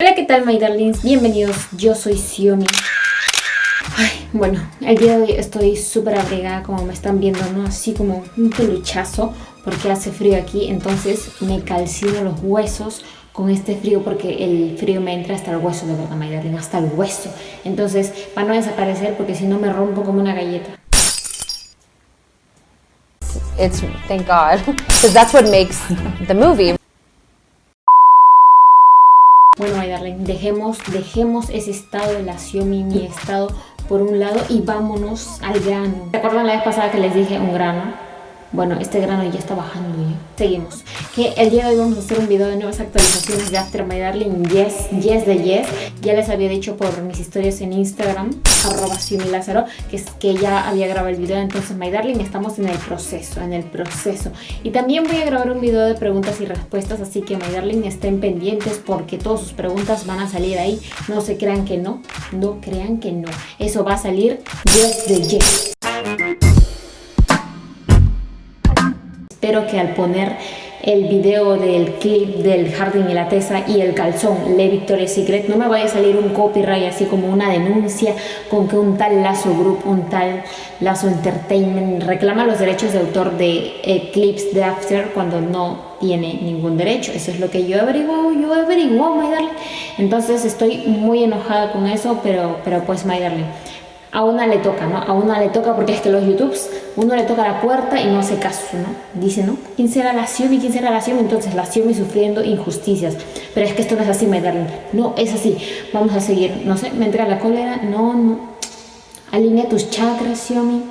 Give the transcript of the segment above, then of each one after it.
Hola, ¿qué tal, my darlings? Bienvenidos, yo soy Shiomi. Bueno, el día de hoy estoy súper abrigada, como me están viendo, ¿no? Así como un peluchazo, porque hace frío aquí, entonces me calcino los huesos con este frío, porque el frío me entra hasta el hueso, de verdad, my darling, hasta el hueso. Entonces, para no desaparecer, porque si no me rompo como una galleta. It's, thank God, because that's what makes the movie. Bueno, my darling, dejemos ese estado de la Shiomi, mi estado, por un lado, y vámonos al grano. ¿Se acuerdan la vez pasada que les dije un grano? Bueno, este grano ya está bajando ya. Seguimos. Que el día de hoy vamos a hacer un video de nuevas actualizaciones de After My Darling. Yes de yes. Ya les había dicho por mis historias en Instagram, @ShiomiLázaro, que ya había grabado el video. Entonces, My Darling, estamos en el proceso. Y también voy a grabar un video de preguntas y respuestas, así que, My Darling, estén pendientes porque todas sus preguntas van a salir ahí. No se crean que no. No crean que no. Eso va a salir yes de yes. Espero que al poner el video del clip del jardín y la tesa y el calzón Le Victoria's Secret no me vaya a salir un copyright así como una denuncia con que un tal Lazo Group, un tal Lazo Entertainment reclama los derechos de autor de clips de After cuando no tiene ningún derecho. Eso es lo que yo averiguo, my darling. Entonces estoy muy enojada con eso, pero pues, my darling, a una le toca, ¿no? A una le toca, porque es que los YouTubes, uno le toca la puerta y no hace caso, ¿no? Dice, ¿no? ¿Quién será la Shiomi? ¿Quién será la Shiomi? Entonces la Shiomi sufriendo injusticias. Pero es que esto no es así, my darling. No es así. Vamos a seguir. No sé, me entra la cólera. No. Alinea tus chakras, Shiomi.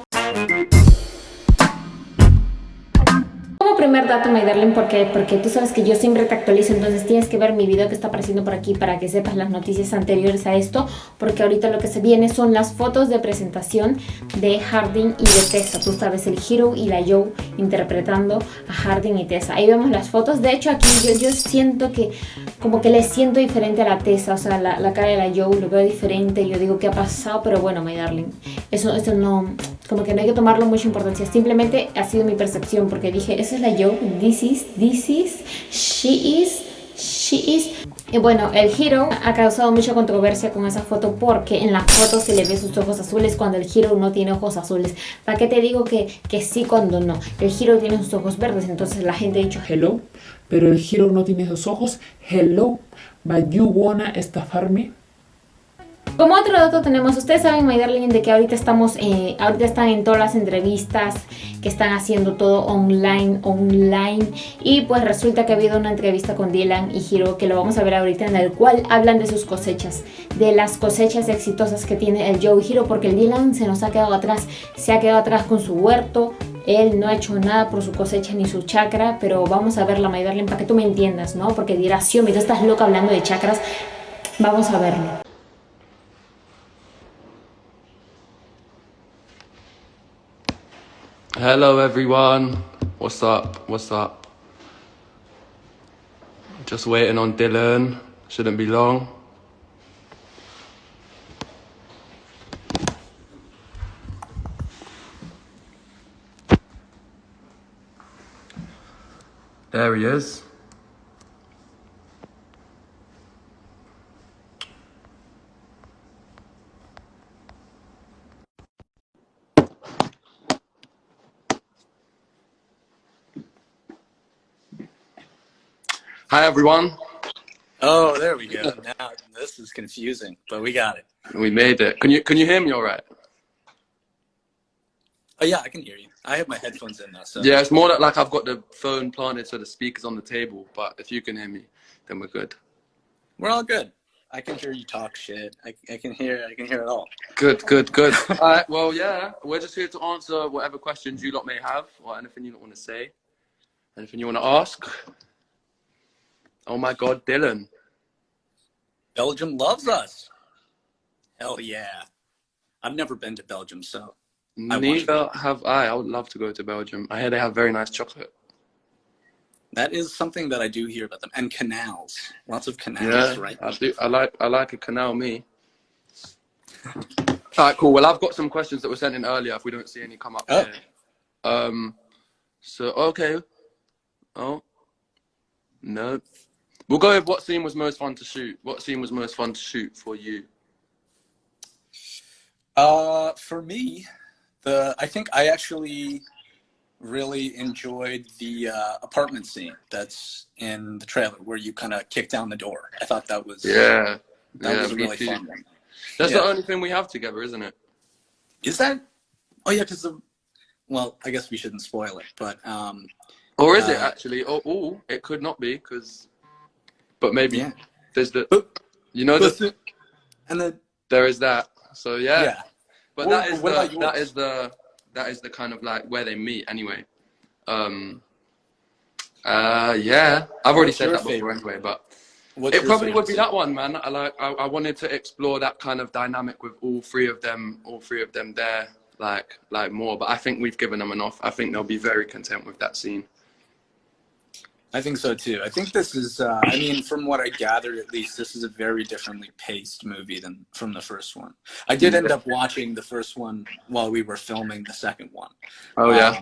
Primer dato, my darling, porque tú sabes que yo siempre te actualizo, entonces tienes que ver mi video que está apareciendo por aquí para que sepas las noticias anteriores a esto, porque ahorita lo que se viene son las fotos de presentación de Hardin y de Tessa. Tú sabes, el Hiro y la Joe interpretando a Hardin y Tessa. Ahí vemos las fotos. De hecho, aquí yo siento que como que le siento diferente a la Tessa, o sea, la cara de la Joe lo veo diferente. Yo digo, ¿qué ha pasado? Pero bueno, my darling, eso no, como que no hay que tomarlo mucha importancia, simplemente ha sido mi percepción, porque dije, esa es la Joe, this is, she is. Y bueno, el Hiro ha causado mucha controversia con esa foto, porque en la foto se le ve sus ojos azules cuando el Hiro no tiene ojos azules. ¿Para qué te digo que sí cuando no? El Hiro tiene sus ojos verdes, entonces la gente ha dicho, hello, pero el Hiro no tiene esos ojos, hello, but you wanna estafarme. Como otro dato tenemos, ustedes saben, my darling, de que ahorita están en todas las entrevistas que están haciendo todo online, y pues resulta que ha habido una entrevista con Dylan y Hiro, que lo vamos a ver ahorita, en el cual hablan de sus cosechas, de las cosechas exitosas que tiene el Joe y Hiro, porque el Dylan se nos ha quedado atrás, con su huerto. Él no ha hecho nada por su cosecha ni su chakra, pero vamos a verla, my darling, para que tú me entiendas, ¿no? Porque dirás, Shiomi, tú estás loca hablando de chakras. Vamos a verlo. Hello everyone, what's up? Just waiting on Dylan, shouldn't be long. There he is. Hi everyone. Oh, there we go. Now this is confusing, but we got it. We made it. Can you hear me all right? Oh yeah, I can hear you. I have my headphones in now, so. Yeah, it's more like I've got the phone planted so the speaker's on the table, but if you can hear me, then we're good. We're all good. I can hear you talk shit. I can hear it all. Good. All right, well, yeah, we're just here to answer whatever questions you lot may have, or anything you want to say, anything you want to ask. Oh my God, Dylan. Belgium loves us. Hell yeah. I've never been to Belgium, so. Neither have I. I would love to go to Belgium. I hear they have very nice chocolate. That is something that I do hear about them. And canals. Lots of canals, Yeah, right? I do. I like a canal, me. All right, cool. Well, I've got some questions that were sent in earlier if we don't see any come up here. So, okay. Oh, no. We'll go with what scene was most fun to shoot. What scene was most fun to shoot for you? For me, I think I actually really enjoyed the apartment scene that's in the trailer where you kind of kick down the door. I thought that was was a really fun one. That's the only thing we have together, isn't it? Is that? Oh yeah, because well, I guess we shouldn't spoil it, but or is it actually? Oh, it could not be but maybe there's the and then there is that. So yeah. But well, that is the kind of like where they meet anyway. Yeah, I've already said that before anyway, but it probably would be that one, man. I wanted to explore that kind of dynamic with all three of them there, like more. But I think we've given them enough. I think they'll be very content with that scene. I think so too. I think this is, I mean, from what I gathered, at least, this is a very differently paced movie than from the first one. I did end up watching the first one while we were filming the second one. Oh yeah.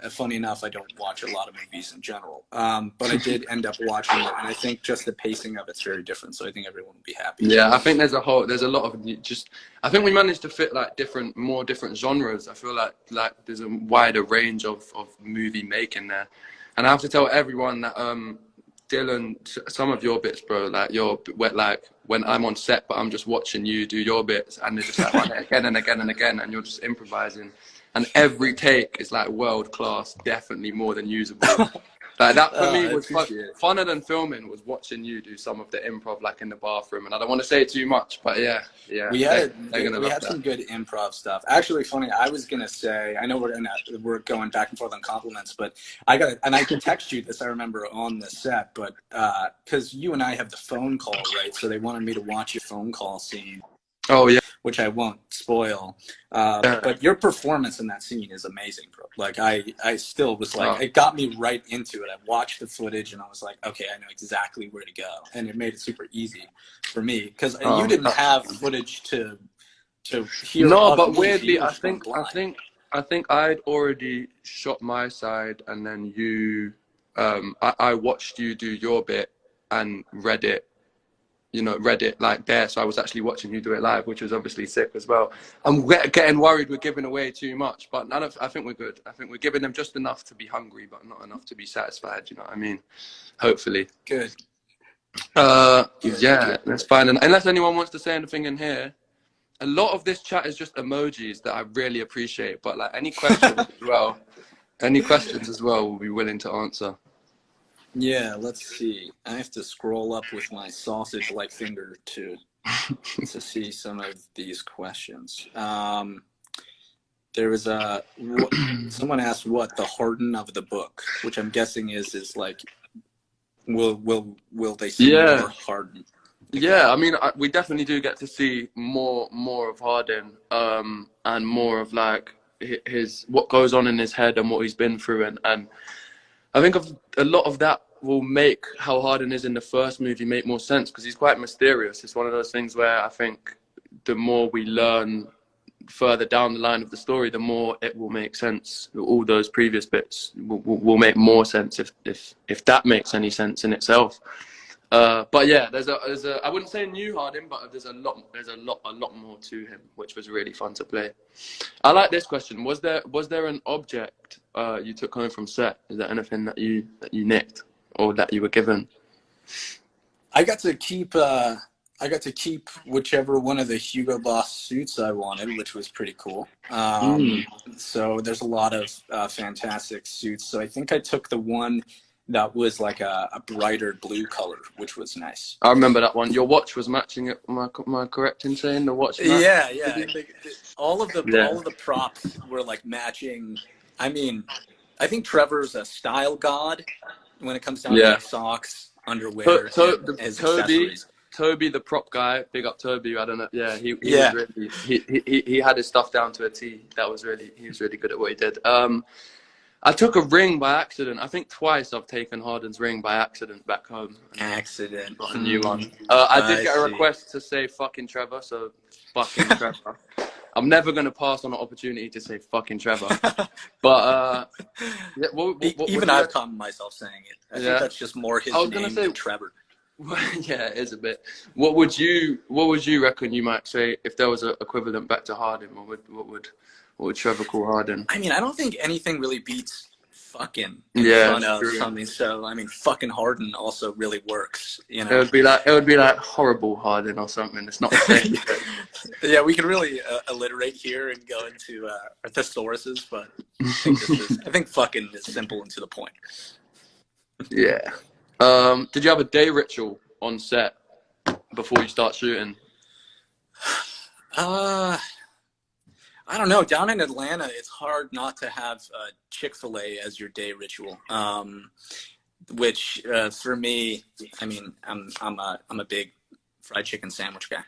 Funny enough, I don't watch a lot of movies in general, but I did end up watching it, and I think just the pacing of it's very different. So I think everyone will be happy. Yeah, I think there's a lot of I think we managed to fit like more different genres. I feel like there's a wider range of movie making there. And I have to tell everyone that Dylan, some of your bits, bro, like when I'm on set, but I'm just watching you do your bits, and they're just like run it again and again and again, and you're just improvising, and every take is like world class, definitely more than usable. Like that for me was funner than filming was watching you do some of the improv like in the bathroom, and I don't want to say too much, but yeah. We had some good improv stuff. Actually, funny, I was gonna say, I know we're going back and forth on compliments, but I can text you this. I remember on the set, but because you and I have the phone call, right? So they wanted me to watch your phone call scene. Oh yeah. Which I won't spoil. But your performance in that scene is amazing, bro. Like I still was like, it got me right into it. I watched the footage and I was like, okay, I know exactly where to go, and it made it super easy for me because you didn't have footage to hear. No, but weirdly, I think I'd already shot my side, and then you, I watched you do your bit and read it like there, so I was actually watching you do it live, which was obviously sick as well. I'm getting worried we're giving away too much, but I think we're good. I think we're giving them just enough to be hungry, but not enough to be satisfied, you know what I mean? Hopefully. Good. Yeah, that's fine. And unless anyone wants to say anything in here, a lot of this chat is just emojis that I really appreciate, but like any questions as well, we'll be willing to answer. Yeah, let's see. I have to scroll up with my sausage-like finger to see some of these questions. There was someone asked what the harden of the book, which I'm guessing is like, will they see more Harden? Yeah, I mean, we definitely do get to see more of Harden, and more of like what goes on in his head and what he's been through, and I think a lot of that will make how Harden is in the first movie make more sense because he's quite mysterious. It's one of those things where I think the more we learn further down the line of the story, the more it will make sense. All those previous bits will make more sense if that makes any sense in itself. But yeah, there's a I wouldn't say new Harden, but there's a lot more to him, which was really fun to play. I like this question. Was there an object you took home from set? Is there anything that you nicked or that you were given? I got to keep whichever one of the Hugo Boss suits I wanted, which was pretty cool. So there's a lot of fantastic suits. So I think I took the one that was like a brighter blue color, which was nice. I remember that one. Your watch was matching it. Am I correct in saying the watch matched? Yeah. I think all of the props were like matching. I mean, I think Trevor's a style god when it comes down to like socks, underwear, and accessories. Toby, the prop guy, big up Toby. I don't know. Yeah, he was really, he had his stuff down to a T. He was really good at what he did. I took a ring by accident. I think twice I've taken Harden's ring by accident back home. Accident. Got a new one. I did get a request to say fucking Trevor, so fucking Trevor. I'm never gonna pass on an opportunity to say fucking Trevor. But yeah, even I've caught myself saying it. I think that's just more his name than Trevor. Yeah, it is a bit. What would you reckon you might say if there was an equivalent back to Harden? What would Trevor call Harden? I mean, I don't think anything really beats fucking in front of something. So I mean, fucking Harden also really works. You know, it would be like horrible Harden or something. It's not the same. Yeah, we can really alliterate here and go into our thesauruses, but I think fucking is simple and to the point. Yeah. Did you have a day ritual on set before you start shooting? I don't know. Down in Atlanta, it's hard not to have Chick-fil-A as your day ritual. Which for me, I mean, I'm a big fried chicken sandwich guy.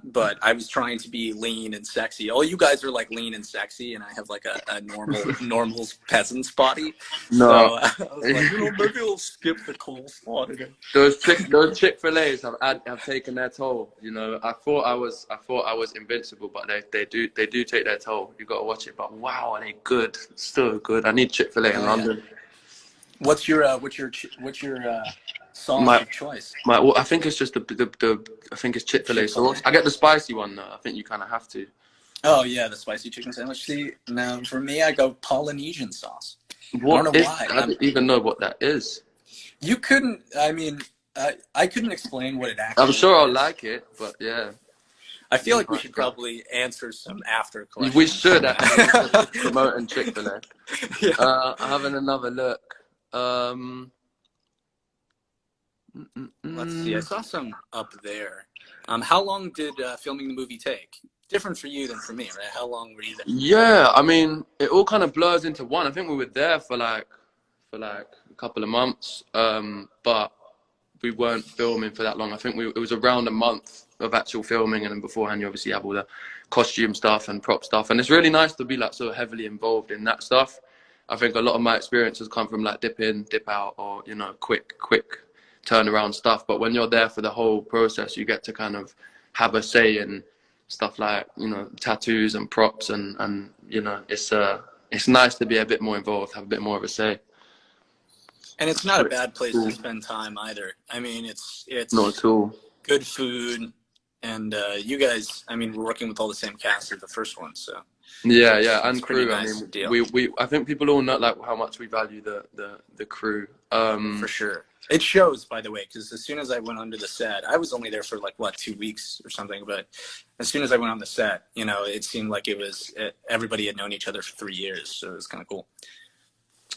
But I was trying to be lean and sexy. All you guys are like lean and sexy, and I have like a normal peasant's body. No. So I was like, maybe I'll skip the coleslaw today. Those Chick-fil-A's have taken their toll. You know, I thought I was invincible, but they do take their toll. You got to watch it. But wow, are they good? So good. I need Chick-fil-A in London. What's your sauce of choice? Well, I think it's just I think it's Chick-fil-A sauce. I get the spicy one though. I think you kind of have to. Oh yeah, the spicy chicken sandwich. See, now for me, I go Polynesian sauce. What I don't know why. I don't even know what that is. You couldn't. I mean, I couldn't explain what it actually. I'm sure is. I'll like it, but yeah. I feel like we should probably answer some after questions. We should actually promoting Chick-fil-A. Yeah. Having another look. Let's see. I saw some up there. How long did filming the movie take? Different for you than for me, right? How long were you there? Yeah, I mean, it all kind of blurs into one. I think we were there for like a couple of months, but we weren't filming for that long. I think it was around a month of actual filming, and then beforehand you obviously have all the costume stuff and prop stuff, and it's really nice to be like so heavily involved in that stuff. I think a lot of my experience has come from like dip in, dip out, or you know, quick turnaround stuff. But when you're there for the whole process, you get to kind of have a say in stuff like, you know, tattoos and props, and you know, it's nice to be a bit more involved, have a bit more of a say. And it's not a bad place to spend time either. I mean, it's not at all. Good food, and you guys, I mean, we're working with all the same cast as the first one, so. Yeah, and crew. Nice, I mean, we I think people all know like how much we value the crew. For sure. It shows, by the way, because as soon as I went onto the set, I was only there for like, 2 weeks or something, but as soon as I went on the set, you know, it seemed like everybody had known each other for 3 years, so it was kind of cool.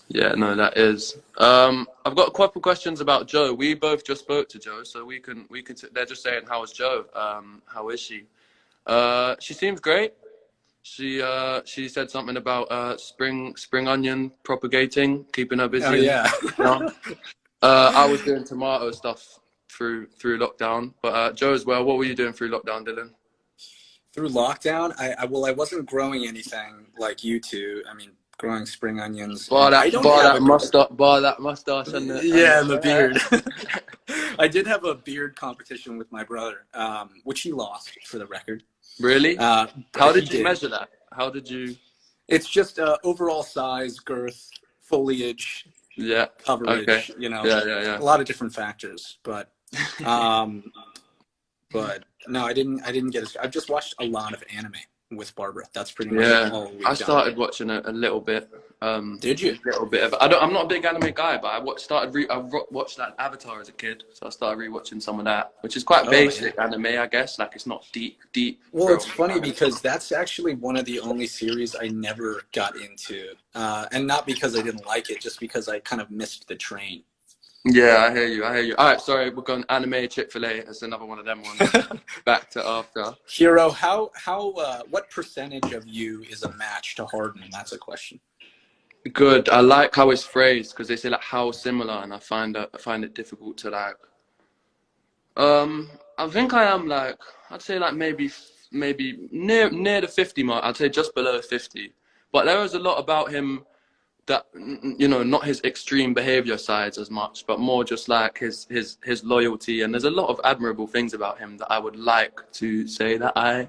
Yeah, no, that is. I've got a couple questions about Joe. We both just spoke to Joe, so we can. They're just saying, how is Joe? How is she? She seems great. She said something about spring onion propagating, keeping her busy. Oh yeah. I was doing tomato stuff through lockdown, but Joe as well. What were you doing through lockdown, Dylan? Through lockdown, I wasn't growing anything like you two. I mean, growing spring onions. Bar that mustache and the beard. I did have a beard competition with my brother, which he lost, for the record. Really? How did you measure that? How did you? It's just overall size, girth, foliage. Yeah. Coverage, okay. You know, yeah. a lot of different factors, but no, I didn't get it. I've just watched a lot of anime with Barbara. That's pretty much all we've done. I started watching a little bit. Did you? A little bit of it. I'm not a big anime guy, but I watched that Avatar as a kid, so I started rewatching some of that, which is quite basic anime, I guess. Like, it's not deep. Well, it's funny because that's actually one of the only series I never got into, and not because I didn't like it, just because I kind of missed the train. Yeah, I hear you. All right, sorry, we're going anime Chick-fil-A. That's another one of them ones. Back to after. Hero, what percentage of you is a match to Harden? That's a question. Good. I like how it's phrased, because they say like how similar, and I find it difficult to like. I think I am like, I'd say like maybe near the 50 mark. I'd say just below 50. But there is a lot about him that, you know, not his extreme behavior sides as much, but more just like his loyalty. And there's a lot of admirable things about him that I would like to say that I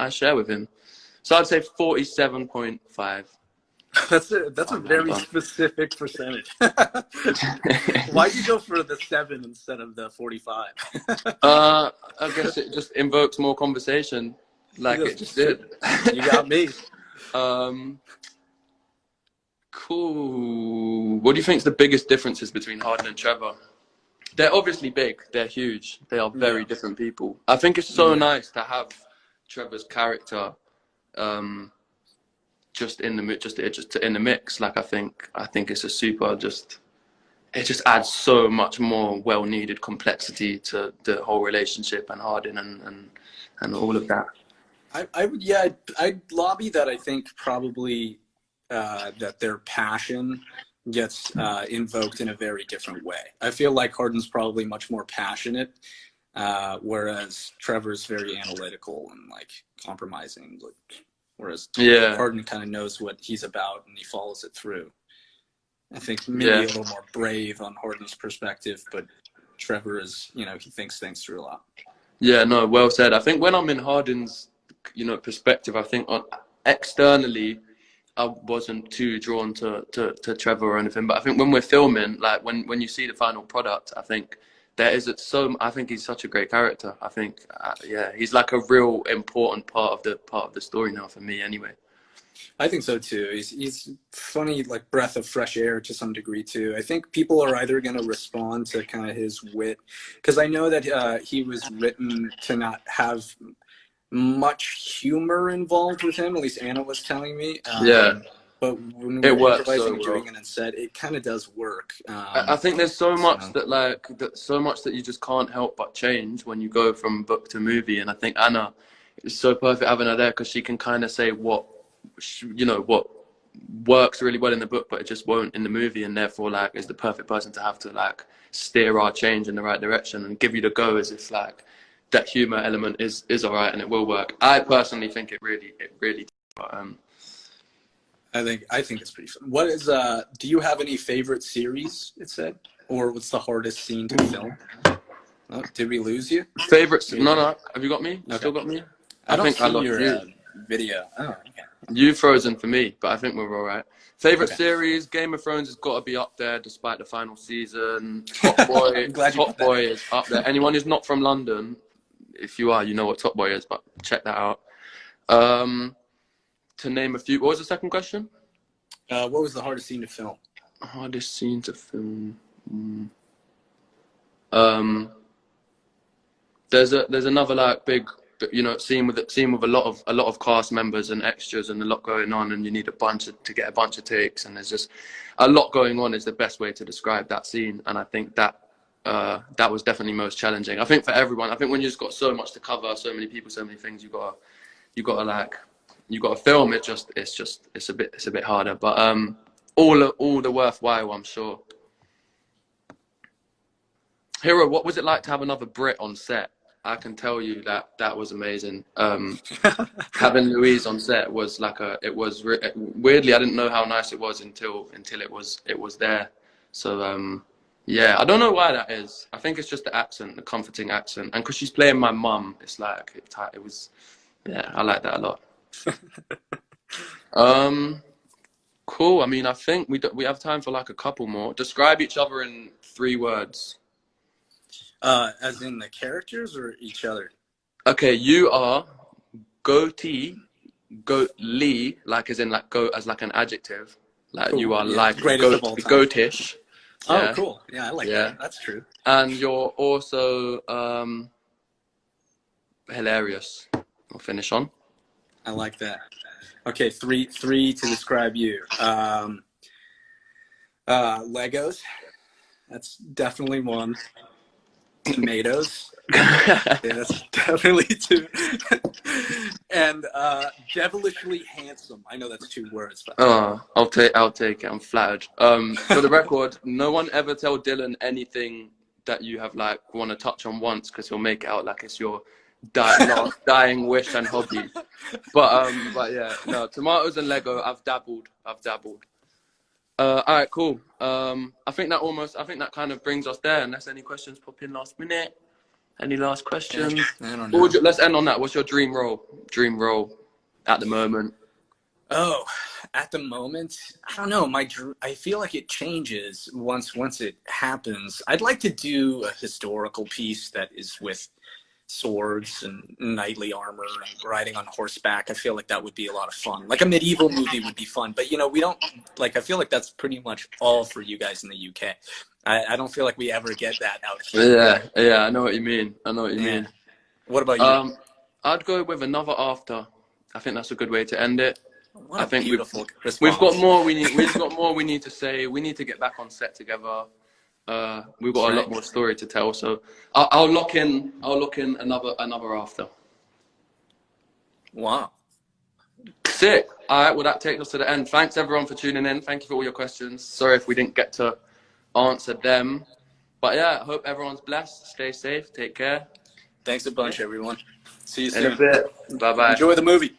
share with him. So I'd say 47.5. That's a very specific percentage. Why'd you go for the 7 instead of the 45? I guess it just invokes more conversation, like it just did. You got me. Cool. What do you think is the biggest differences between Harden and Trevor? They're obviously big. They're huge. They are very different people. I think it's so nice to have Trevor's character just in the mix. Like I think it's a super it just adds so much more well-needed complexity to the whole relationship and Harden and all of that. I'd lobby that. I think probably that their passion gets invoked in a very different way. I feel like Harden's probably much more passionate, whereas Trevor's very analytical and like compromising. Whereas Harden kind of knows what he's about and he follows it through. I think maybe a little more brave on Harden's perspective, but Trevor is, you know, he thinks things through a lot. Yeah, no, well said. I think when I'm in Harden's, you know, perspective, I think externally, I wasn't too drawn to Trevor or anything. But I think when we're filming, like when you see the final product, I think I think he's such a great character. I think, he's like a real important part of the story now for me anyway. I think so too. He's funny, like breath of fresh air to some degree too. I think people are either going to respond to kind of his wit, because I know that he was written to not have much humor involved with him. At least Anna was telling me. But when we were improvising and doing it instead, it kind of does work. I think there's so much that you just can't help but change when you go from book to movie. And I think Anna is so perfect having her there, because she can kind of say what works really well in the book, but it just won't in the movie, and therefore like is the perfect person to have to like steer our change in the right direction and give you the go, as if like that humor element is all right and it will work. I personally think it really but, I think it's pretty fun. What is do you have any favorite series, it said, or what's the hardest scene to film? Oh, did we lose you? Favorite? No. Have you got me? You still got me? I think I lost your video. Oh, okay. You frozen for me, but I think we're all right. Favorite series? Game of Thrones has got to be up there, despite the final season. Top Boy, Top Boy is up there. Anyone who's not from London, if you are, you know what Top Boy is, but check that out. To name a few. What was the second question? What was the hardest scene to film? Hardest scene to film. There's another like big, you know, scene with a lot of cast members and extras and a lot going on, and you need to get a bunch of takes, and there's just a lot going on is the best way to describe that scene. And I think that was definitely most challenging. I think for everyone. I think when you just got so much to cover, so many people, so many things, you gotta film. It's a bit harder, but all the worthwhile, I'm sure. Hero, what was it like to have another Brit on set? I can tell you that was amazing. Having Louise on set was like weirdly, I didn't know how nice it was until it was there. So yeah, I don't know why that is. I think it's just the accent, the comforting accent, and because she's playing my mum, it's like it was. Yeah, I like that a lot. Cool. I mean, I think we have time for like a couple more. Describe each other in 3 words. As in the characters or each other? Okay, you are goatee, goatly, like as in like goat as like an adjective. Like cool. You are like goatish. Oh, cool. Yeah, I like that. That's true. And you're also hilarious. We'll finish on. I like that. Okay, three to describe you. Legos. That's definitely one. Tomatoes. Yeah, that's definitely 2. And devilishly handsome. I know that's 2 words, but I'll take it. I'm flattered. For the record, no one ever tell Dylan anything that you have like want to touch on once, because he'll make it out like it's your dying wish and hobby. But yeah, no, tomatoes and Lego. I've dabbled. Alright, cool. I think that kind of brings us there. Unless any questions pop in last minute. Any last questions? I don't know. Let's end on that. What's your dream role? Dream role at the moment? Oh, at the moment, I don't know. I feel like it changes once it happens. I'd like to do a historical piece that is with swords and knightly armor and riding on horseback. I feel like that would be a lot of fun. Like a medieval movie would be fun, but we don't I feel like that's pretty much all for you guys in the UK. I don't feel like we ever get that out here. Yeah, I know what you mean. What about you? I'd go with another after. I think that's a good way to end it. What I think beautiful response. we've got more we need to say. We need to get back on set together. We've got a lot more story to tell, so I'll lock in another after. Wow. Sick. All right, well that takes us to the end. Thanks everyone for tuning in. Thank you for all your questions. Sorry if we didn't get to answer them, but yeah, I hope everyone's blessed. Stay safe. Take care. Thanks a bunch, everyone. See you soon. In a bit. Bye bye. Enjoy the movie.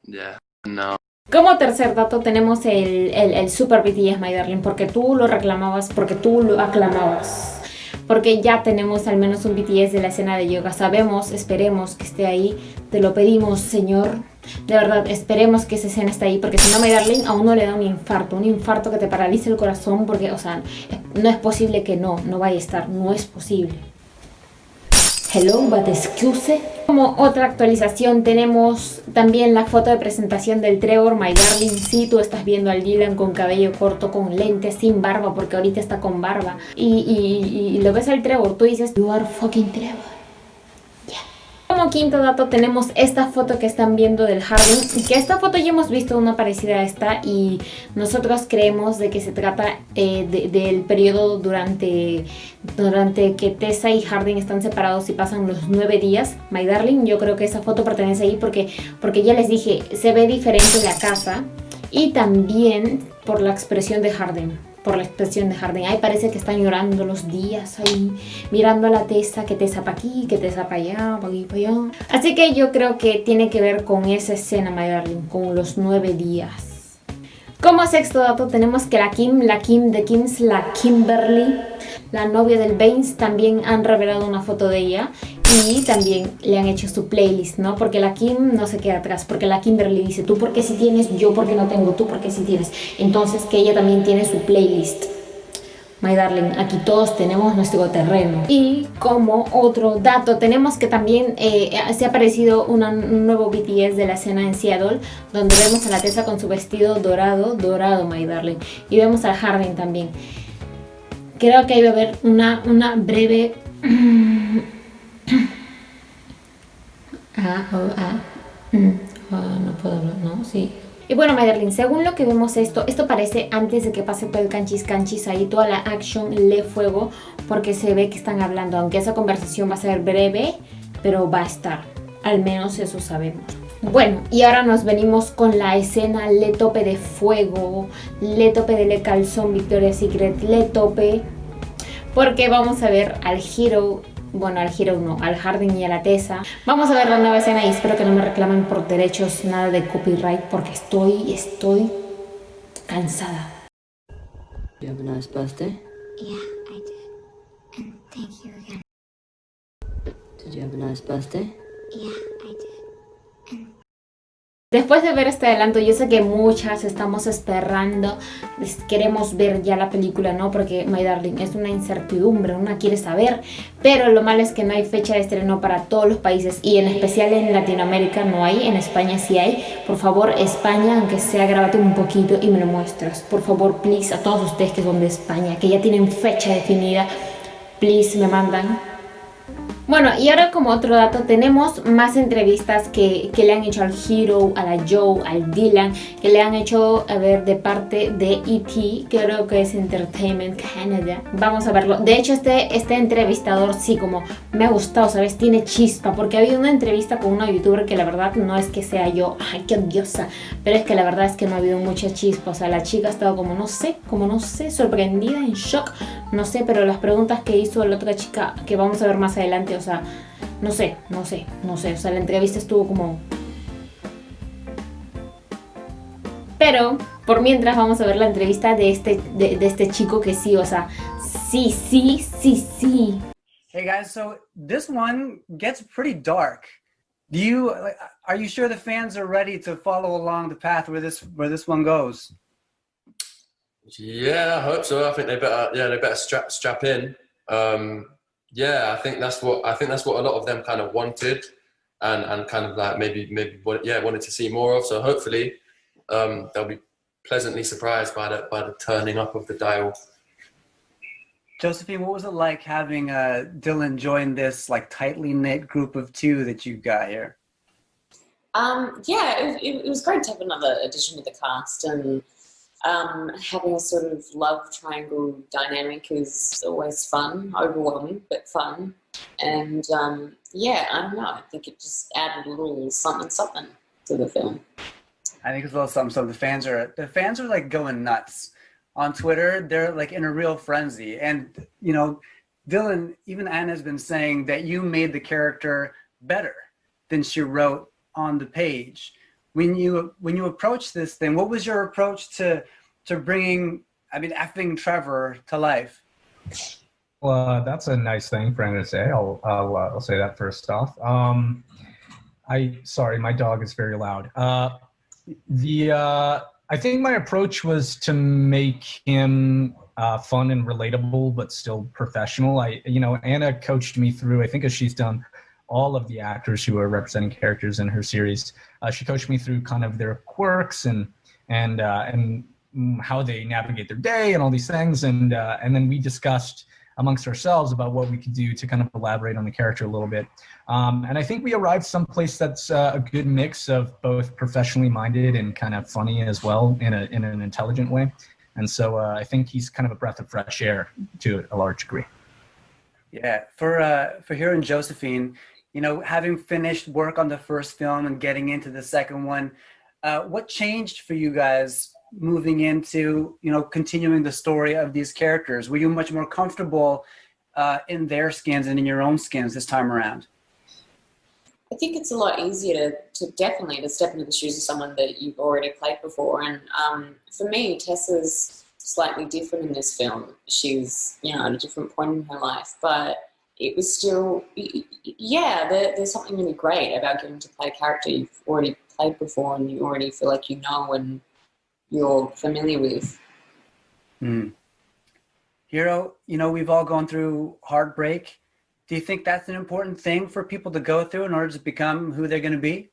Yeah. No. Como tercer dato tenemos el super BTS, my darling, porque tú lo reclamabas, porque tú lo aclamabas. Porque ya tenemos al menos un BTS de la escena de yoga. Sabemos, esperemos que esté ahí. Te lo pedimos, Señor. De verdad, esperemos que esa escena esté ahí. Porque si no, my darling, a uno le da un infarto que te paralice el corazón. Porque, o sea, no es posible que no vaya a estar. No es posible. Hello, but excuse. Como otra actualización tenemos también la foto de presentación del Trevor, my darling. Sí, tú estás viendo al Dylan con cabello corto, con lentes, sin barba, porque ahorita está con barba. Y lo ves al Trevor, tú dices, you are fucking Trevor. Como quinto dato tenemos esta foto que están viendo del Harding, que esta foto ya hemos visto una parecida a esta y nosotros creemos de que se trata del periodo durante que Tessa y Harding están separados y pasan los 9 días. My darling, yo creo que esa foto pertenece ahí porque ya les dije, se ve diferente la casa y también por la expresión de Harding. Ay, parece que están llorando los días ahí, mirando a la Tessa, que Tessa para aquí, que Tessa para allá, para aquí, para allá. Así que yo creo que tiene que ver con esa escena, my darling, con los 9 días. Como sexto dato tenemos que la Kim de Kims, la Kimberly, la novia del Baines, también han revelado una foto de ella. Y también le han hecho su playlist, ¿no? Porque la Kim no se queda atrás, porque la Kimberly dice, tú porque sí tienes, yo porque no tengo, tú porque sí tienes. Entonces que ella también tiene su playlist. My darling, aquí todos tenemos nuestro terreno. Y como otro dato, tenemos que también se ha aparecido un nuevo BTS de la escena en Seattle, donde vemos a la Tessa con su vestido dorado, my darling. Y vemos al Harding también. Creo que ahí va a haber una breve... no puedo hablar, ¿no? Sí. Y bueno, my darling, según lo que vemos esto parece antes de que pase todo el canchis ahí, toda la action, le fuego, porque se ve que están hablando, aunque esa conversación va a ser breve, pero va a estar, al menos eso sabemos. Bueno, y ahora nos venimos con la escena le tope de fuego, le tope de le calzón Victoria's Secret, le tope, porque vamos a ver al hero. Bueno, al Hero no, al Harding y a la Tessa. Vamos a ver la nueva escena y espero que no me reclamen por derechos, nada de copyright, porque estoy cansada. You have a nice birthday? Yeah, I did. And thank you again. Did you have a nice birthday? Yeah, I did. Después de ver este adelanto, yo sé que muchas estamos esperando, queremos ver ya la película, ¿no? Porque, my darling, es una incertidumbre, una quiere saber, pero lo malo es que no hay fecha de estreno para todos los países y en especial en Latinoamérica no hay, en España sí hay. Por favor, España, aunque sea, grábate un poquito y me lo muestras. Por favor, please, a todos ustedes que son de España, que ya tienen fecha definida, please, me mandan. Bueno, y ahora como otro dato tenemos más entrevistas que le han hecho al Hero, a la Joe, al Dylan, que le han hecho, a ver, de parte de E.T., creo que es Entertainment Canada. Vamos a verlo. De hecho, este entrevistador sí, como me ha gustado, ¿sabes? Tiene chispa, porque había una entrevista con una youtuber que la verdad no es que sea yo, ay, qué odiosa, pero es que la verdad es que no ha habido mucha chispa. O sea, la chica ha estado como no sé, sorprendida, en shock, no sé, pero las preguntas que hizo la otra chica, que vamos a ver más adelante, o sea, no sé, o sea, la entrevista estuvo como... Pero por mientras vamos a ver la entrevista de este chico que sí, o sea, sí. Hey guys, so this one gets pretty dark. Are you sure the fans are ready to follow along the path where this one goes? Yeah, I hope so. I think they better strap in. Yeah, I think that's what a lot of them kind of wanted, and kind of like maybe wanted to see more of. So hopefully, they'll be pleasantly surprised by the turning up of the dial. Josephine, what was it like having Dylan join this like tightly knit group of two that you've got here? Yeah, it was great to have another addition to the cast, and having a sort of love triangle dynamic is always fun, overwhelming, but fun. And yeah, I don't know, I think it just added a little something to the film. I think it's a little something. So the fans are like going nuts on Twitter. They're like in a real frenzy. And, you know, Dylan, even Anna's been saying that you made the character better than she wrote on the page. When you approached this thing, what was your approach to bringing, effing Trevor to life? Well, that's a nice thing for Anna to say. I'll say that first off. Sorry, my dog is very loud. I think my approach was to make him fun and relatable, but still professional. Anna coached me through, I think as she's done all of the actors who are representing characters in her series, she coached me through kind of their quirks and how they navigate their day and all these things. And then we discussed amongst ourselves about what we could do to kind of elaborate on the character a little bit. And I think we arrived someplace that's a good mix of both professionally minded and kind of funny as well in an intelligent way. And so I think he's kind of a breath of fresh air to a large degree. Yeah, for hearing Josephine, you know, having finished work on the first film and getting into the second one, what changed for you guys moving into, you know, continuing the story of these characters? Were you much more comfortable in their skins and in your own skins this time around? I think it's a lot easier to definitely step into the shoes of someone that you've already played before. And for me, Tessa's slightly different in this film. She's, you know, at a different point in her life, but it was still, yeah, there's something really great about getting to play a character you've already played before and you already feel like you know and you're familiar with. Hero, you know, we've all gone through heartbreak. Do you think that's an important thing for people to go through in order to become who they're going to be?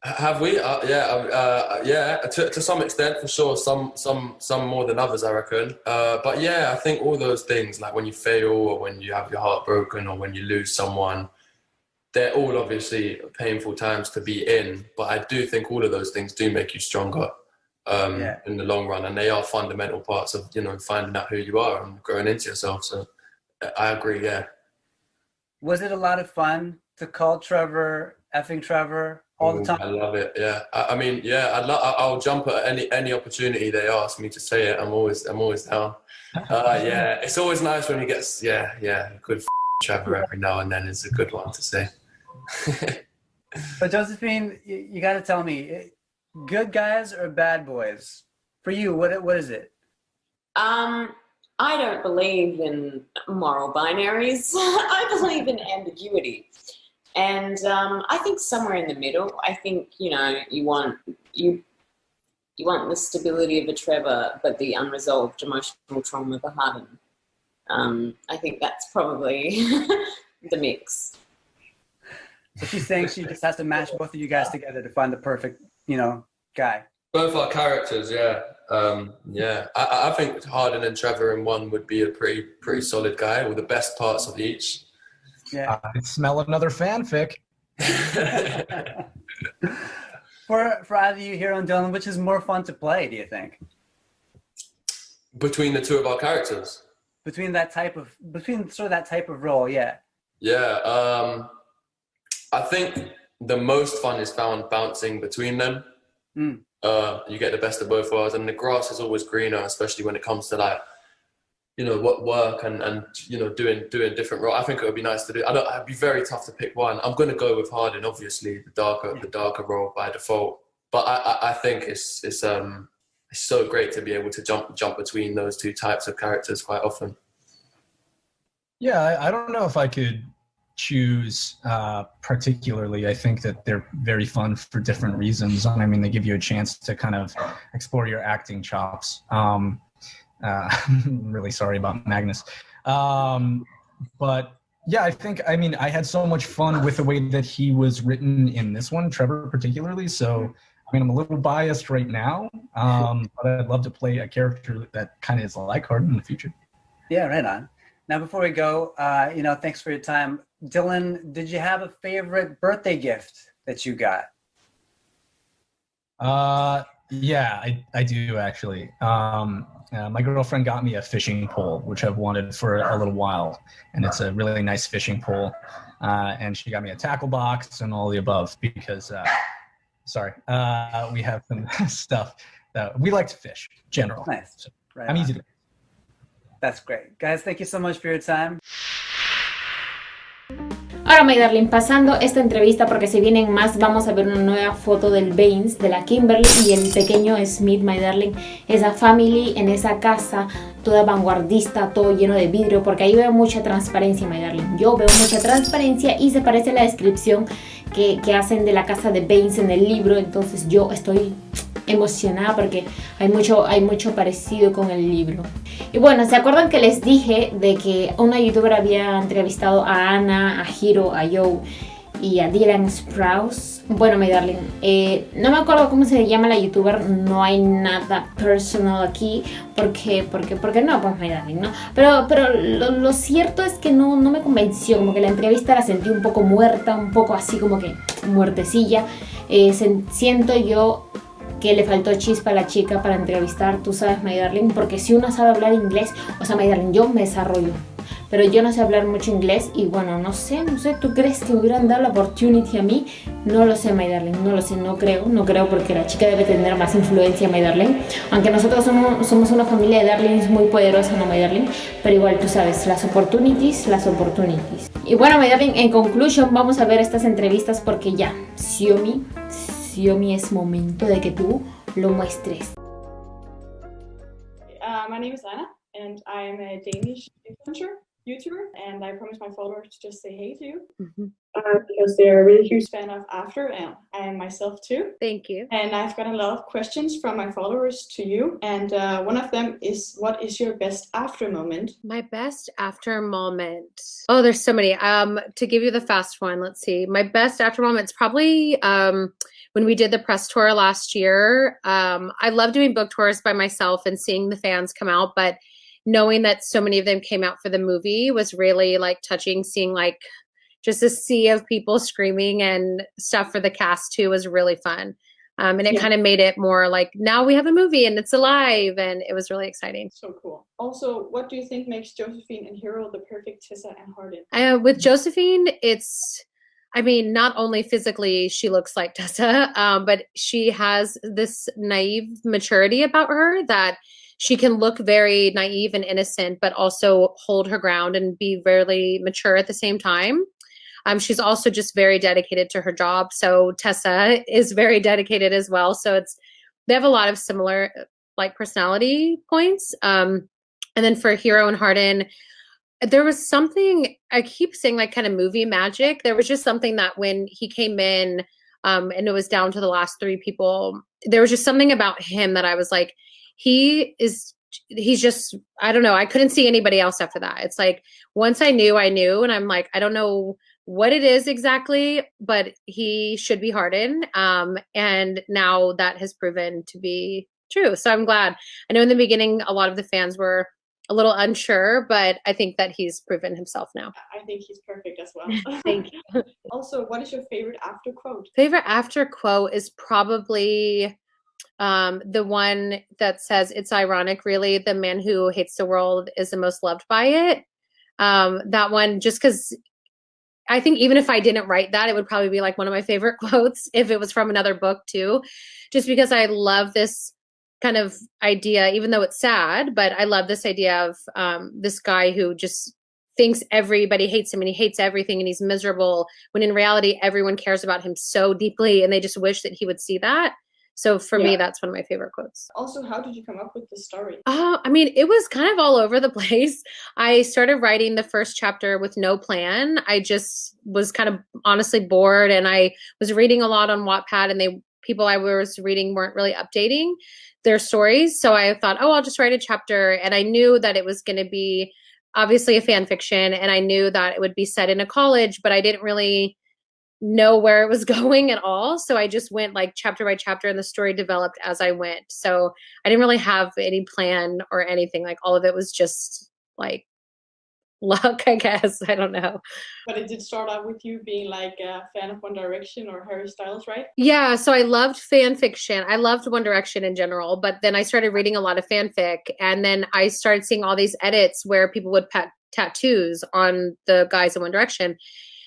Have we? Yeah, to some extent, for sure. Some more than others, I reckon. But yeah, I think all those things, like when you fail or when you have your heart broken or when you lose someone, they're all obviously painful times to be in. But I do think all of those things do make you stronger in the long run, and they are fundamental parts of, you know, finding out who you are and growing into yourself. So I agree. Yeah. Was it a lot of fun to call Trevor effing Trevor all the time? I love it. Yeah. I mean, yeah. I'll jump at any opportunity they ask me to say it. I'm always down. Yeah. It's always nice when you get a good Trevor every now and then. It's a good one to say. But Josephine, you got to tell me, good guys or bad boys? For you, what is it? I don't believe in moral binaries. I believe in ambiguity. And I think somewhere in the middle. I think, you know, you want the stability of a Trevor, but the unresolved emotional trauma of a Harden. I think that's probably the mix. So she's saying she just has to match both of you guys together to find the perfect, you know, guy. Both our characters, yeah. Yeah. I think Harden and Trevor in one would be a pretty solid guy with the best parts of each. Yeah. I smell another fanfic. For either you, Hero and Dylan, which is more fun to play, do you think? Between the two of our characters? Between sort of that type of role, yeah. Yeah. I think the most fun is found bouncing between them. You get the best of both worlds, and the grass is always greener, especially when it comes to, like, you know, what work and you know, doing different roles. I think it would be nice to do. It'd be very tough to pick one. I'm going to go with Harden, obviously, the darker role by default. but I think it's so great to be able to jump between those two types of characters quite often. Yeah, I don't know if I could choose particularly. I think that they're very fun for different reasons. I mean, they give you a chance to kind of explore your acting chops. I'm really sorry about Magnus. But yeah, I mean, I had so much fun with the way that he was written in this one, Trevor particularly. So, I mean, I'm a little biased right now, but I'd love to play a character that kind of is like Hardin in the future. Yeah, right on. Now, before we go, thanks for your time. Dylan, did you have a favorite birthday gift that you got? Yeah, I do actually. My girlfriend got me a fishing pole, which I've wanted for a little while, and it's a really nice fishing pole. And she got me a tackle box and all the above because, we have some stuff that we like to fish, general. Nice. So Right I'm on. easy to. That's great. Guys, thank you so much for your time. Ahora, my darling, pasando esta entrevista porque se vienen más, vamos a ver una nueva foto del Baines, de la Kimberly y el pequeño Smith, my darling. Esa family en esa casa, toda vanguardista, todo lleno de vidrio, porque ahí veo mucha transparencia, my darling. Yo veo mucha transparencia y se parece a la descripción que hacen de la casa de Baines en el libro, entonces yo estoy emocionada porque hay mucho parecido con el libro. Y bueno, ¿se acuerdan que les dije de que una youtuber había entrevistado a Ana, a Hiro, a Joe y a Dylan Sprouse? Bueno, my darling, no me acuerdo cómo se llama la youtuber, no hay nada personal aquí, porque no, pues my darling, ¿no? Pero lo cierto es que no me convenció, como que la entrevista la sentí un poco muerta, un poco así como que muertecilla. Siento yo que le faltó chispa a la chica para entrevistar, tú sabes, my darling, porque si uno sabe hablar inglés, o sea, my darling, yo me desarrollo, pero yo no sé hablar mucho inglés y bueno, no sé, ¿tú crees que me hubieran dado la opportunity a mí? No lo sé, my darling, no lo sé, no creo porque la chica debe tener más influencia, my darling, aunque nosotros somos una familia de darlings muy poderosa, no, my darling, pero igual tú sabes, las opportunities. Y bueno, my darling, en conclusion, vamos a ver estas entrevistas porque ya, Shiomi, es momento de que tú lo muestres. My name is Anna, and I am a Danish influencer, YouTuber, and I promise my followers to just say hey to you because they're a really huge fan of After and myself too. Thank you. And I've got a lot of questions from my followers to you, and one of them is, what is your best after moment? My best after moment. Oh, there's so many. To give you the fast one, let's see. My best after moment's probably when we did the press tour last year. I love doing book tours by myself and seeing the fans come out, but knowing that so many of them came out for the movie was really like touching. Seeing like just a sea of people screaming and stuff for the cast too was really fun. And it kind of made it more like, now we have a movie and it's alive, and it was really exciting. So cool. Also, what do you think makes Josephine and Hero the perfect Tessa and Hardin? With Josephine, I mean, not only physically she looks like Tessa, but she has this naive maturity about her that she can look very naive and innocent, but also hold her ground and be very mature at the same time. She's also just very dedicated to her job. So Tessa is very dedicated as well. So they have a lot of similar like personality points. And then for Hero and Hardin, there was something, I keep saying like kind of movie magic. There was just something that when he came in and it was down to the last three people, there was just something about him that I was like, he's just, I don't know. I couldn't see anybody else after that. It's like, once I knew, and I'm like, I don't know what it is exactly, but he should be Hardin. And now that has proven to be true. So I'm glad. I know in the beginning, a lot of the fans were a little unsure, but I think that he's proven himself now. I think he's perfect as well. Thank you. Also, what is your favorite after quote? Favorite after quote is probably the one that says, "It's ironic, really. The man who hates the world is the most loved by it." That one, just because I think even if I didn't write that, it would probably be like one of my favorite quotes if it was from another book too, just because I love this kind of idea, even though it's sad, but I love this idea of this guy who just thinks everybody hates him and he hates everything and he's miserable, when in reality, everyone cares about him so deeply and they just wish that he would see that. So for me, that's one of my favorite quotes. Also, how did you come up with the story? I mean, it was kind of all over the place. I started writing the first chapter with no plan. I just was kind of honestly bored, and I was reading a lot on Wattpad, and people I was reading weren't really updating their stories. So I thought, oh, I'll just write a chapter. And I knew that it was going to be obviously a fan fiction, and I knew that it would be set in a college, but I didn't really know where it was going at all. So I just went like chapter by chapter, and the story developed as I went. So I didn't really have any plan or anything. Like all of it was just like luck, I guess. I don't know. But it did start out with you being like a fan of One Direction or Harry Styles, right? Yeah, so I loved fan fiction. I loved One Direction in general, but then I started reading a lot of fanfic, and then I started seeing all these edits where people would put tattoos on the guys in One Direction.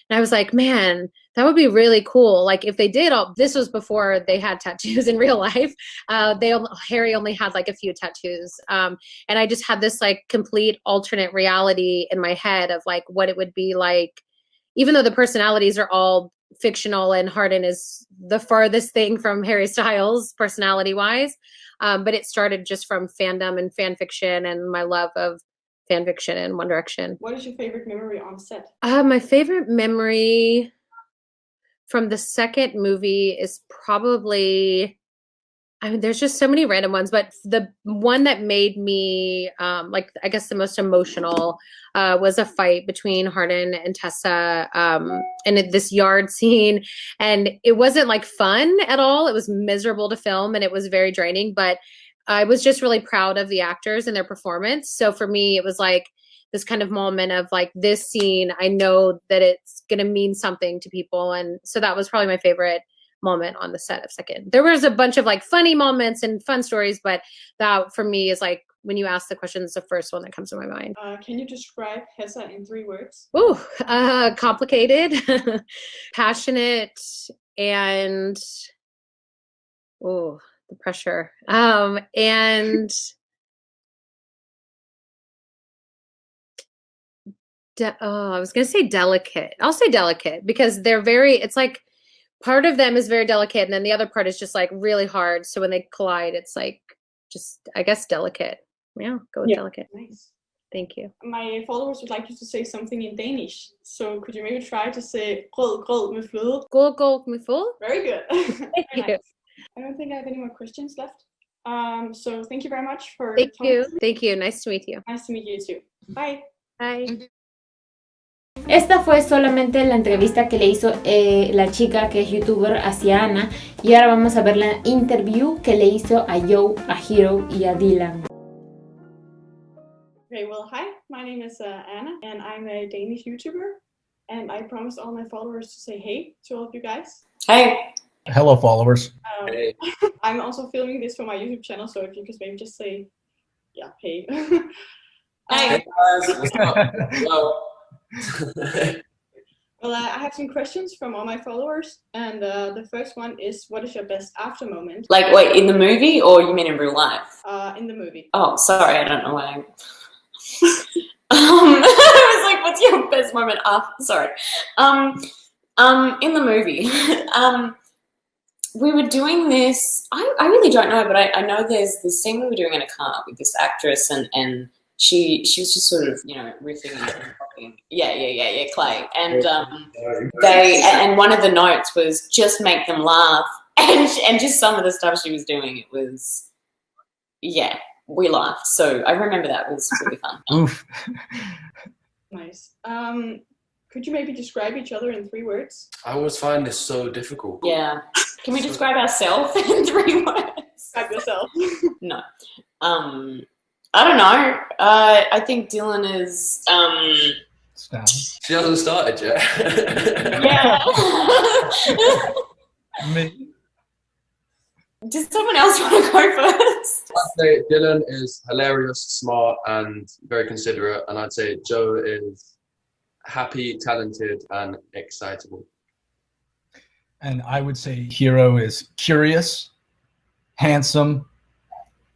And I was like, man, that would be really cool. Like if they did this was before they had tattoos in real life. Harry only had like a few tattoos. And I just had this like complete alternate reality in my head of like what it would be like, even though the personalities are all fictional and Hardin is the farthest thing from Harry Styles personality wise. But it started just from fandom and fan fiction and my love of fan fiction and One Direction. What is your favorite memory on set? My favorite memory from the second movie is probably, I mean, there's just so many random ones, but the one that made me, like, I guess the most emotional was a fight between Hardin and Tessa in this yard scene. And it wasn't like fun at all. It was miserable to film and it was very draining, but I was just really proud of the actors and their performance. So for me, it was like this kind of moment of like this scene, I know that it's going to mean something to people. And so that was probably my favorite moment on the set of second. There was a bunch of like funny moments and fun stories, but that for me is like, when you ask the question, it's the first one that comes to my mind. Can you describe Hessa in 3 words? Ooh, complicated, passionate, and the pressure. And I was going to say delicate. I'll say delicate because it's like part of them is very delicate and then the other part is just like really hard. So when they collide, it's like just, I guess, delicate. Yeah, go with delicate. Nice. Thank you. My followers would like you to say something in Danish. So could you maybe try to say grød med fløde? Grød med fløde? Very good. Thank you. Nice. I don't think I have any more questions left. So thank you very much for Thank you. Thank you. Nice to meet you. Nice to meet you too. Bye. Bye. Esta fue solamente la entrevista que le hizo la chica que es youtuber hacia Ana. Y ahora vamos a ver la interview que le hizo a Joe, a Hero y a Dylan. Okay, well, hi. My name is Anna, and I'm a Danish YouTuber. And I promised all my followers to say hey to all of you guys. Hey. Hello, followers. Hey. I'm also filming this for my YouTube channel, so if you could maybe just say, yeah, hey. Hey. What's up? Hello. Well, I have some questions from all my followers, and the first one is, what is your best after moment? Like, wait, in the movie or you mean in real life? In the movie. Oh, sorry, I don't know why. I was like, what's your best moment after? Sorry. In the movie, we were doing this, I really don't know, but I know there's this scene we were doing in a car with this actress and she was just sort of, you know, riffing and talking. Yeah, Clay. And and one of the notes was just make them laugh. And just some of the stuff she was doing, it was, yeah, we laughed. So I remember that was really fun. Oof. Nice. Could you maybe describe each other in 3 words? I always find this so difficult. Yeah. Can we describe ourselves in 3 words? Describe yourself. No. I don't know. I think Dylan is Stop. She hasn't started yet. Yeah. Me. Does someone else want to go first? I'd say Dylan is hilarious, smart, and very considerate, and I'd say Joe is happy, talented, and excitable. And I would say Hero is curious, handsome,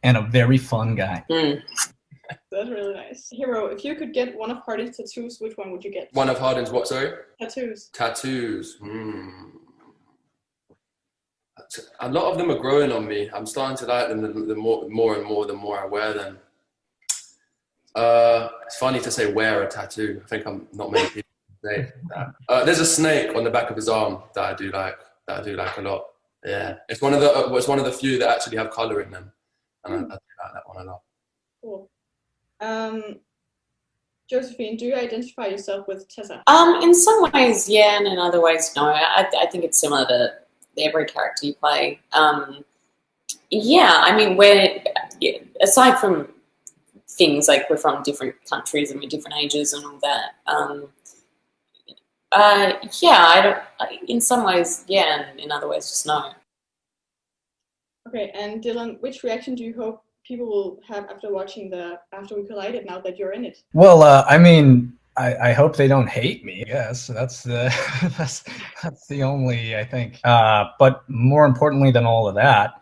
and a very fun guy. That's really nice. Hero, if you could get one of Hardin's tattoos, which one would you get? One of Hardin's what, sorry? Tattoos. Tattoos. a lot of them are growing on me. I'm starting to like them the more and more the more I wear them. It's funny to say wear a tattoo. I think I'm not many people say that. There's a snake on the back of his arm that I do like a lot. Yeah, it's one of the few that actually have color in them, and I do like that one a lot. Cool. Josephine, do you identify yourself with Tessa? In some ways, yeah, and in other ways, no. I think it's similar to every character you play. Yeah, I mean, aside from things like we're from different countries and we're different ages and all that, yeah, in some ways, yeah, and in other ways, just no. Okay, and Dylan, which reaction do you hope people will have after watching After We Collided now that you're in it? Well, I mean, I hope they don't hate me. Yes, that's the that's the only, I think. But more importantly than all of that,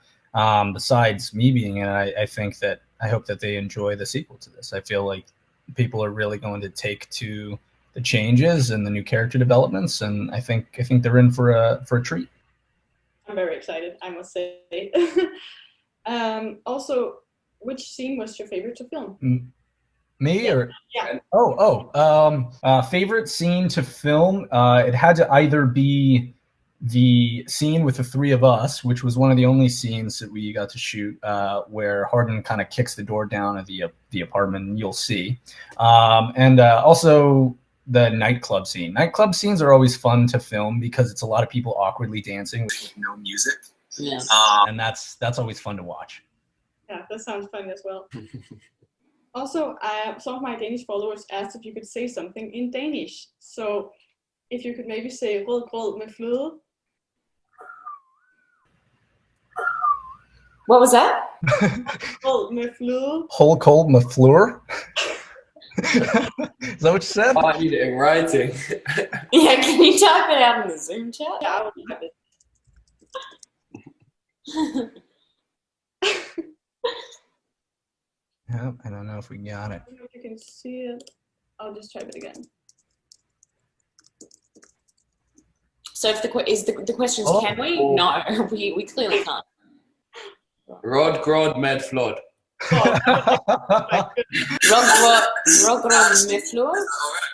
besides me being in it, I hope that they enjoy the sequel to this. I feel like people are really going to take to the changes and the new character developments, and I think they're in for a treat. I'm very excited, I must say. Also, which scene was your favorite to film? Me or? Yeah. Favorite scene to film? It had to either be the scene with the three of us, which was one of the only scenes that we got to shoot, where Hardin kind of kicks the door down of the apartment, and you'll see. And also the nightclub scene. Nightclub scenes are always fun to film because it's a lot of people awkwardly dancing with no music. Yeah. And that's always fun to watch. Yeah, that sounds fun as well. Also, some of my Danish followers asked if you could say something in Danish. So, if you could maybe say "rød grød med fløde." What was that? Grød med fløde. Whole cold mafleur? Is that what you said? Oh, I need it in writing. Yeah, can you type it out in the Zoom chat? Yeah, I will type it. Yeah, I don't know if we got it. I don't know if you can see it. I'll just type it again. So if the question is, can we? No, we clearly can't. Rod, grod, med, flod. Rod, med flod?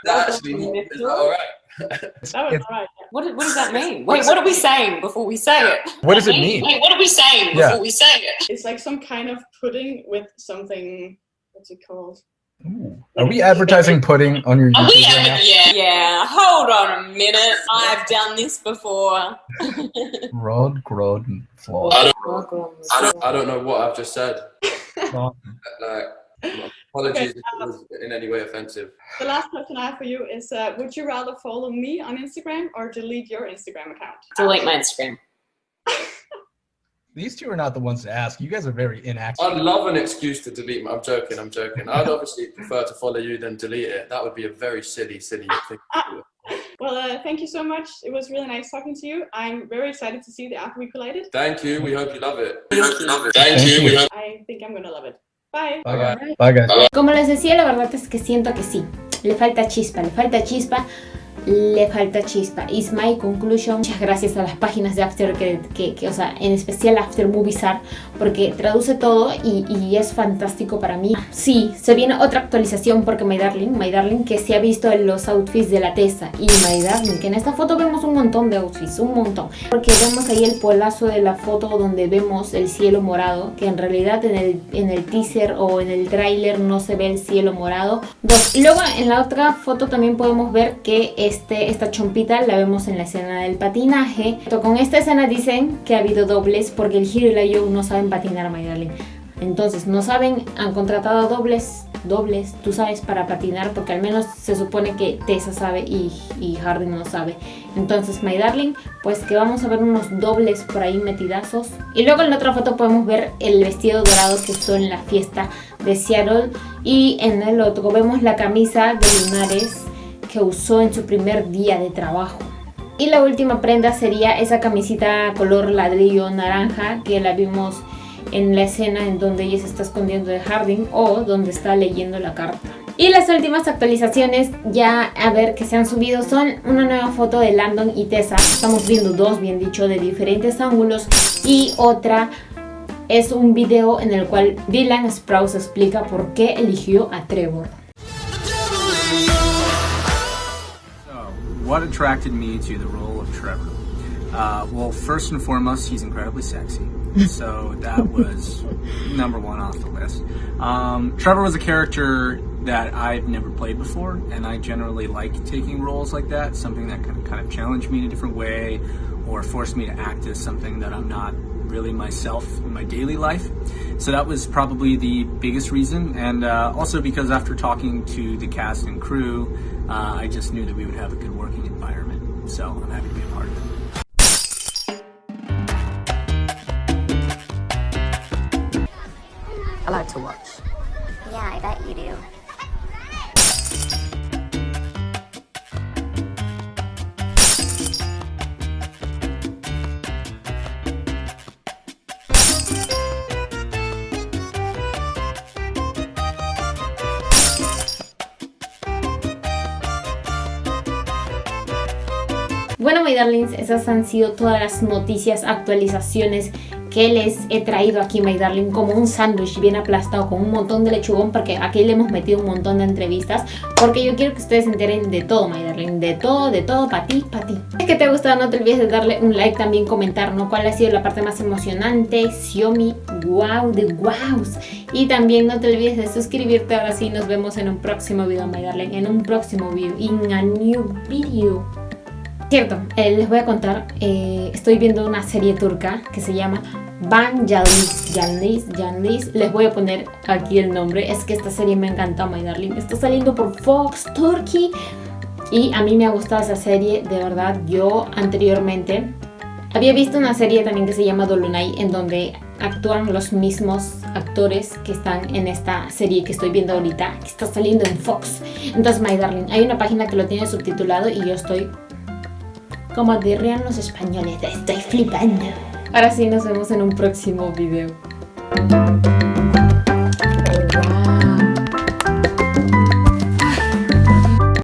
That is all right. That was all right. What does that mean? Wait, what are we saying before we say it? What does it mean? Wait, what are we saying before we say it? It's like some kind of pudding with something. What's it called? Ooh. Are we advertising pudding on your YouTube right now? Yeah. Hold on a minute. I've done this before. Rod, grod, flod. I don't know what I've just said. Apologies if it was in any way offensive. The last question I have for you is, would you rather follow me on Instagram or delete your Instagram account? Delete my Instagram. These two are not the ones to ask. You guys are very inactive. I'd love an excuse to delete my... I'm joking. I'd obviously prefer to follow you than delete it. That would be a very silly thing to do. Well, thank you so much. It was really nice talking to you. I'm very excited to see the After We Collided. Thank you. We hope you love it. I think I'm gonna love it. Bye. Bye, guys. Como les decía, la verdad es que siento que sí. Le falta chispa. Is my conclusion. Muchas gracias a las páginas de After que o sea, en especial After Moviesar, porque traduce todo y es fantástico para mí. Sí, se viene otra actualización porque My Darling que se ha visto en los outfits de la Tessa y My Darling, que en esta foto vemos un montón de outfits, un montón. Porque vemos ahí el polazo de la foto donde vemos el cielo morado, que en realidad en el teaser o en el tráiler no se ve el cielo morado. Y luego en la otra foto también podemos ver que esta chompita la vemos en la escena del patinaje. Con esta escena dicen que ha habido dobles porque el Hiro y la Yo no saben patinar, My Darling. Entonces no saben, han contratado dobles, tú sabes, para patinar, porque al menos se supone que Tessa sabe y Hardin no sabe. Entonces, My Darling, pues que vamos a ver unos dobles por ahí metidazos. Y luego en la otra foto podemos ver el vestido dorado que usó en la fiesta de Seattle. Y en el otro vemos la camisa de lunares que usó en su primer día de trabajo. Y la última prenda sería esa camisita color ladrillo naranja que la vimos en la escena en donde ella se está escondiendo de Hardin o donde está leyendo la carta. Y las últimas actualizaciones ya a ver que se han subido son una nueva foto de Landon y Tessa. Estamos viendo dos, bien dicho, de diferentes ángulos. Y otra es un video en el cual Dylan Sprouse explica por qué eligió a Trevor. So, what attracted me to the role of Trevor? Well, first and foremost, he's incredibly sexy. So that was number one off the list. Trevor was a character that I've never played before, and I generally like taking roles like that, something that can kind of challenge me in a different way or force me to act as something that I'm not really myself in my daily life. So that was probably the biggest reason, and also because after talking to the cast and crew, I just knew that we would have a good working environment. So I'm happy to be a part of it. I like to watch. Yeah, I bet you do. Bueno, my darlings, esas han sido todas las noticias, actualizaciones que les he traído aquí, my darling, como un sándwich bien aplastado con un montón de lechugón, porque aquí le hemos metido un montón de entrevistas, porque yo quiero que ustedes se enteren de todo, my darling, de todo, para ti, para ti. Si es que te ha gustado, no te olvides de darle un like, también comentar, ¿no? ¿Cuál ha sido la parte más emocionante? Shiomi, wow, de wows. Y también no te olvides de suscribirte. Ahora sí, nos vemos en un próximo video, my darling, en un próximo video, in a new video. Cierto, les voy a contar, estoy viendo una serie turca que se llama Ban Yanlis. Les voy a poner aquí el nombre. Es que esta serie me ha encantado, my darling. Está saliendo por Fox Turkey y a mí me ha gustado esa serie, de verdad. Yo anteriormente había visto una serie también que se llama Dolunay, en donde actúan los mismos actores que están en esta serie que estoy viendo ahorita, que está saliendo en Fox. Entonces, my darling, hay una página que lo tiene subtitulado y yo estoy, como dirían los españoles, estoy flipando. Ahora sí, nos vemos en un próximo video.